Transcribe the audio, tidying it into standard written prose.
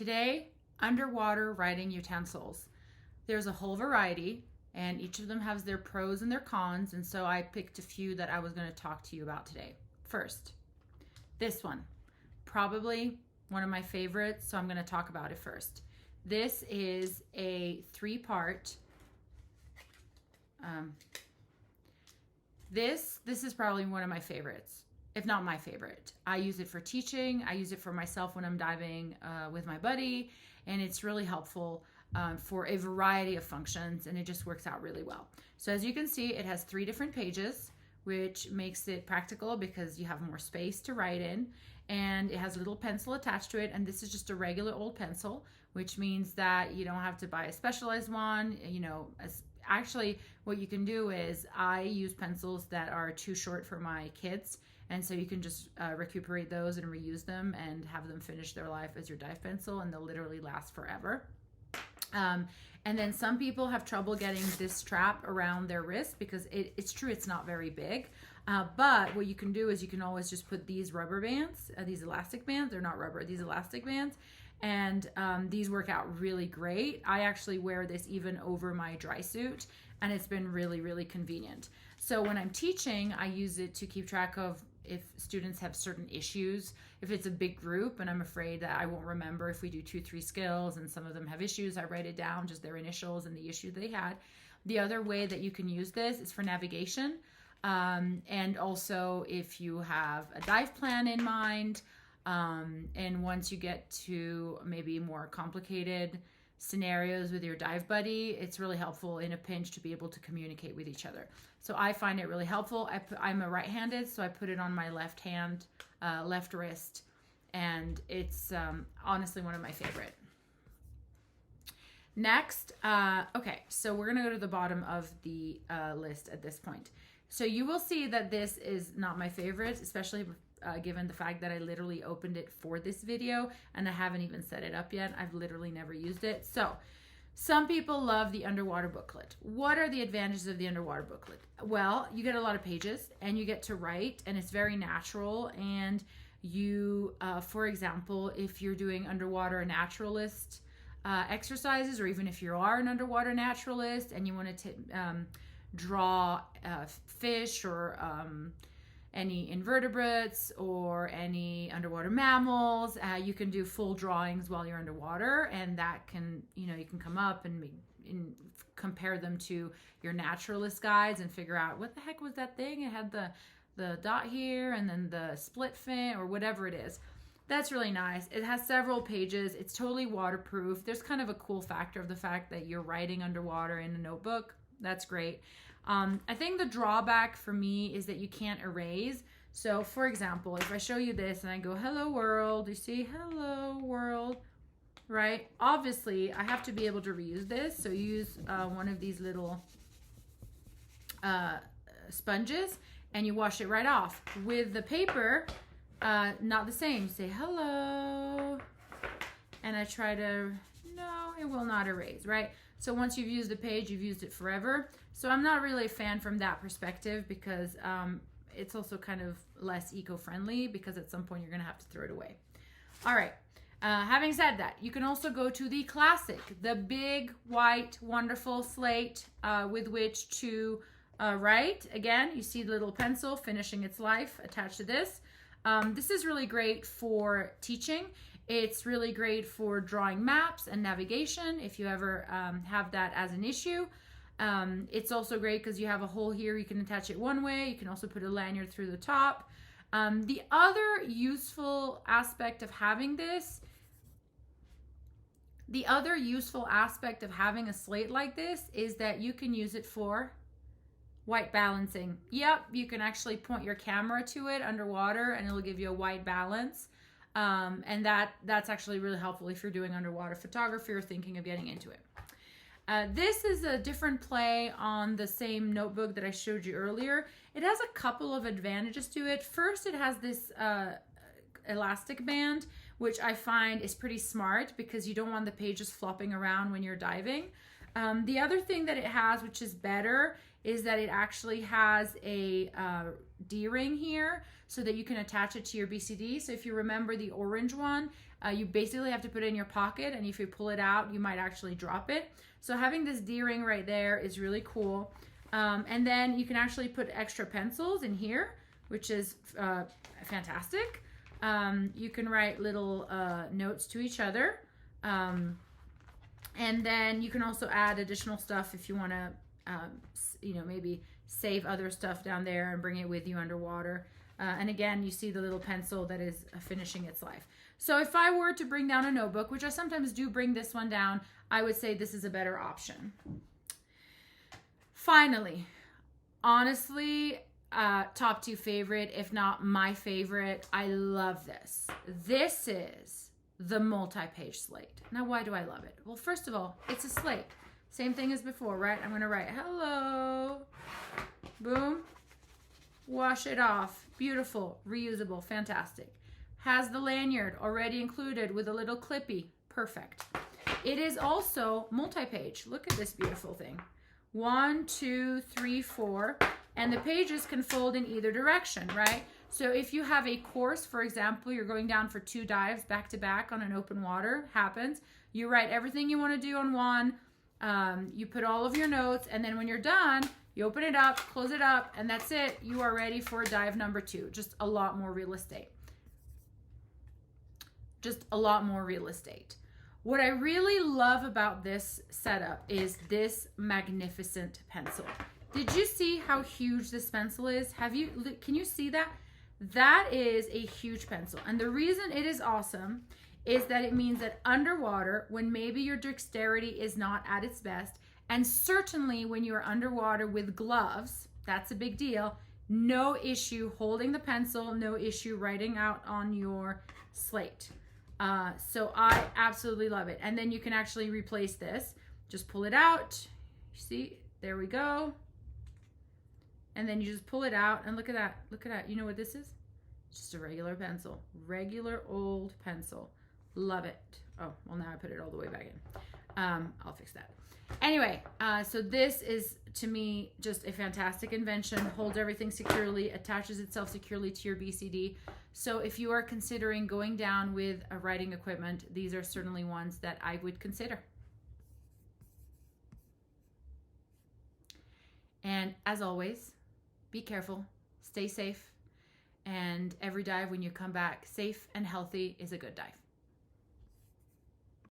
Today, underwater writing utensils. There's a whole variety, and each of them has their pros and their cons, and so I picked a few that I was going to talk to you about today. First, this one, probably one of my favorites, so I'm going to talk about it first. This is a three-part. This is probably one of my favorites, if not my favorite. I use it for teaching. I use it for myself when I'm diving with my buddy, and it's really helpful for a variety of functions, and it just works out really well. So as you can see, it has 3 different pages, which makes it practical because you have more space to write in, and it has a little pencil attached to it, and this is just a regular old pencil, which means that you don't have to buy a specialized one. Actually, what you can do is I use pencils that are too short for my kids, and so you can just recuperate those and reuse them and have them finish their life as your dive pencil, and they'll literally last forever. And then some people have trouble getting this strap around their wrist because it's true, it's not very big. But what you can do is you can always just put these rubber bands, these elastic bands, they're not rubber, these elastic bands, and these work out really great. I actually wear this even over my dry suit, and it's been really, really convenient. So when I'm teaching, I use it to keep track of if students have certain issues. If it's a big group and I'm afraid that I won't remember if we do 2-3 skills and some of them have issues, I write it down, just their initials and the issue they had. The other way that you can use this is for navigation. And also if you have a dive plan in mind, and once you get to maybe more complicated scenarios with your dive buddy, it's really helpful in a pinch to be able to communicate with each other. So I find it really helpful. I'm a right-handed, so I put it on my left hand, left wrist, and it's honestly one of my favorite. Next, okay, so we're gonna go to the bottom of the list at this point. So you will see that this is not my favorite, especially given the fact that I literally opened it for this video and I haven't even set it up yet. I've literally never used it. So some people love the underwater booklet. What are the advantages of the underwater booklet? Well, you get a lot of pages and you get to write, and it's very natural. And you, for example, if you're doing underwater naturalist exercises, or even if you are an underwater naturalist and you want to draw fish or any invertebrates or any underwater mammals, you can do full drawings while you're underwater, and that can, you can come up and compare them to your naturalist guides and figure out what the heck was that thing? It had the dot here and then the split fin or whatever it is. That's really nice. It has several pages. It's totally waterproof. There's kind of a cool factor of the fact that you're writing underwater in a notebook. That's great. I think the drawback for me is that you can't erase. So for example, if I show you this and I go, hello world, you see hello world, right? Obviously I have to be able to reuse this. So use one of these little sponges and you wash it right off. With the paper, not the same. Say hello, and I try to, no, it will not erase, right? So once you've used the page, you've used it forever. So I'm not really a fan from that perspective because it's also kind of less eco-friendly because at some point you're gonna have to throw it away. All right, having said that, you can also go to the classic, the big, white, wonderful slate with which to write. Again, you see the little pencil finishing its life attached to this. This is really great for teaching. It's really great for drawing maps and navigation if you ever have that as an issue. It's also great because you have a hole here. You can attach it one way. You can also put a lanyard through the top. The other useful aspect of having this, the other useful aspect of having a slate like this is that you can use it for white balancing. Yep, you can actually point your camera to it underwater and it'll give you a white balance. And that's actually really helpful if you're doing underwater photography or thinking of getting into it. This is a different play on the same notebook that I showed you earlier. It has a couple of advantages to it. First, it has this elastic band, which I find is pretty smart because you don't want the pages flopping around when you're diving. The other thing that it has, which is better, is that it actually has a D-ring here so that you can attach it to your BCD. So if you remember the orange one, you basically have to put it in your pocket, and if you pull it out, you might actually drop it. So having this D-ring right there is really cool. And then you can actually put extra pencils in here, which is fantastic. You can write little notes to each other. And then you can also add additional stuff if you want to, maybe save other stuff down there and bring it with you underwater. And again, you see the little pencil that is finishing its life. So if I were to bring down a notebook, which I sometimes do bring this one down, I would say this is a better option. Finally, honestly, top 2 favorite, if not my favorite. I love this. This is the multi-page slate. Now, why do I love it? Well, first of all, it's a slate. Same thing as before, right? I'm going to write hello. Boom. Wash it off. Beautiful. Reusable. Fantastic. Has the lanyard already included with a little clippy. Perfect. It is also multi-page. Look at this beautiful thing. 1, 2, 3, 4. And the pages can fold in either direction, right? So if you have a course, for example, you're going down for 2 dives back to back on an open water, happens. You write everything you want to do on one. You put all of your notes, and then when you're done, you open it up, close it up, and that's it. You are ready for dive number 2. Just a lot more real estate. Just a lot more real estate. What I really love about this setup is this magnificent pencil. Did you see how huge this pencil is? Can you see that? That is a huge pencil. And the reason it is awesome is that it means that underwater, when maybe your dexterity is not at its best, and certainly when you're underwater with gloves, that's a big deal, no issue holding the pencil, no issue writing out on your slate. So I absolutely love it. And then you can actually replace this. Just pull it out. You see, there we go. And then you just pull it out, and look at that. Look at that. You know what this is? Just a regular pencil. Regular old pencil. Love it. Oh, well, now I put it all the way back in. I'll fix that. Anyway, so this is, to me, just a fantastic invention. Holds everything securely, attaches itself securely to your BCD. So if you are considering going down with a writing equipment, these are certainly ones that I would consider. And as always, be careful, stay safe, and every dive when you come back safe and healthy is a good dive.